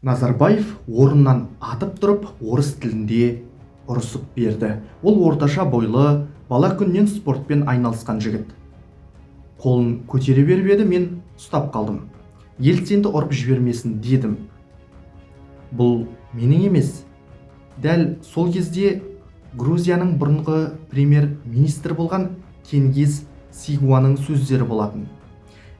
Назарбаев орнынан атып тұрып орыс тілінде ұрысып берді. Ол орташа бойлы, бала күннен спортпен айналысқан жігіт. Қолын көтере беріп еді, мен ұстап қалдым. Ельцинді ұрып жібермесін дедім. Бұл менің емес. Дәл сол кезде Грузияның бұрынғы премьер-министр болған Тенгиз Сигуаның сөздері болатын.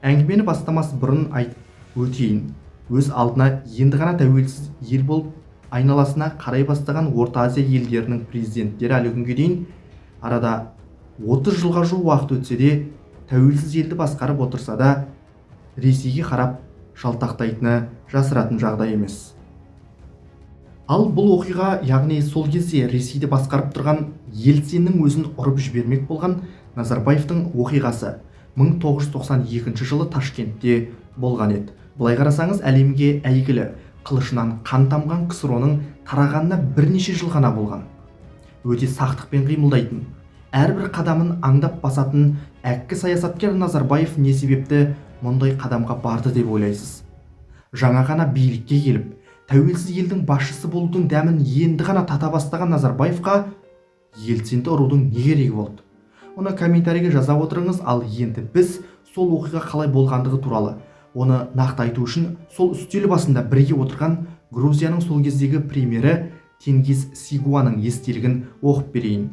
Әңгімені бастамас бұрын айтып өтейін. Өз алдына енді ғана тәуелсіз ел болып айналасына қарай бастаған Орта Азия елдерінің президенттері әлі күнге дейін арада 30 жылға жуық уақыт өтсе де, тәуелсіз елді басқарып отырса да, Ресейге қарап жалтақтайтыны жасыратын жағдай емес. Ал бұл оқиға, яғни сол кезде Ресейді басқарып тұрған Ельциннің өзін ұрып жібермек болған Назарбаевтың оқиғасы 1992 жылы Ташкентте болған еді. Былай қарасаңыз, әлемге әйгілі қылышынан қан тамған КСРО-ның тарағанына бірнеше жыл ғана болған. Өте сақтықпен қимылдайтын, әрбір қадамын аңдап басатын әккі саясаткер Назарбаев не себепті мұндай қадамға барды деп ойлайсыз? Жаңа ғана билікке келіп, тәуелсіз елдің басшысы болудың дәмін енді ғана тата бастаған Назарбаевқа Ельцинді ұрудың не керегі болды? Оны комментарийге жаза отырыңыз, ал енді біз сол оқиға қалай болғандығы туралы, оны нақты айту үшін сол үстел басында бірге отырған Грузияның сол кездегі премьері Тенгиз Сигуаның естелігін оқып берейін.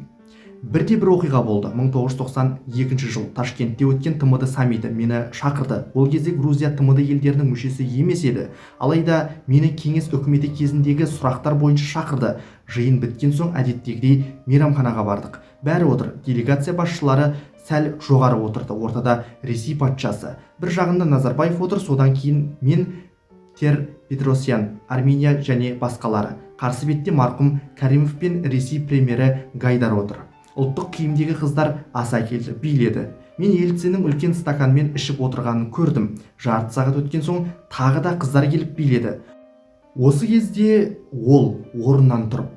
Бірде бір оқиға болды. 1992 жыл Ташкентте өткен ТМД саммиті мені шақырды. Ол кезде Грузия ТМД елдерінің мүшесі емес еді. Алайда мені кеңес үкіметі кезіндегі сұрақтар бойынша шақырды. Жиын біткен соң әдеттегідей мейрамханаға бардық. Бәрі отыр. Делегация басшылары сәл жоғары отырды. Ортада Ресей патшасы. Бір жағында Назарбаев отыр, содан кейін мен, Петросян, Армения және басқалары. Қарсы бетте марқұм Каримов пен Ресей премьері Гайдар отыр. Ұлттық киімдегі қыздар ас әкелді, биледі. Мен Ельциннің үлкен стаканмен ішіп отырғанын көрдім. Жарты сағат өткен соң тағы да қыздар келіп биледі. Осы кезде ол орнынан тұрып,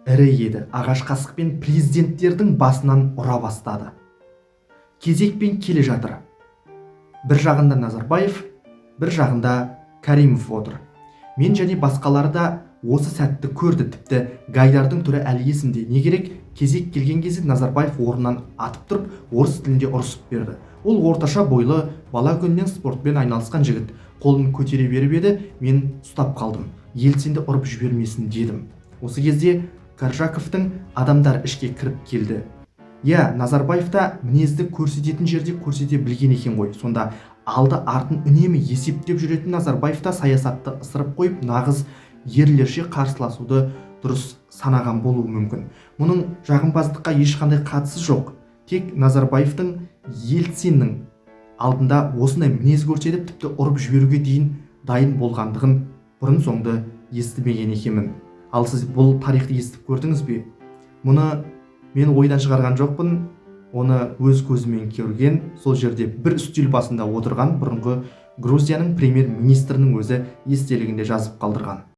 ірі еді, ағаш қасықпен президенттердің басынан ұра бастады. Кезекпен келе жатыр. Бір жағында Назарбаев, бір жағында Каримов отыр. Мен және басқалары да осы сәтті көрді. Тіпті Гайдардың түрі әлі есімде. Не керек? Кезек келген кезде Назарбаев орнынан атып тұрып, орыс тілінде ұрысып берді. Ол орташа бойлы, бала күннен спортпен айналысқан жігіт. Қолын көтере беріп еді, мен ұстап қалдым. Ельцинді ұрып жібермесін дедім. Осы кезде Коржаковтың адамдар ішке кіріп келді. Назарбаев та мінезді көрсететін жерде көрсете білген екен ғой. Сонда алды артын үнемі есептеп жүретін Назарбаев та саясатты ысырып қойып, нағыз ерлерше қарсыласуды дұрыс санаған болуы мүмкін. Мұның жағымпаздыққа ешқандай қатысы жоқ. Тек Назарбаевтың Ельциннің алдында осындай мінез көрсетіп, тіпті ұрып жіберуге дейін дайын болғандығын бұрын соңды естімеген екенмін. Ал сіз бұл тарихты естіп көрдіңіз бе? Мұны мен ойдан шығарған жоқпын. Оны өз көзімен көрген, сол жерде бір үстел басында отырған бұрынғы Грузияның премьер-министрінің өзі естелігінде жазып қалдырған.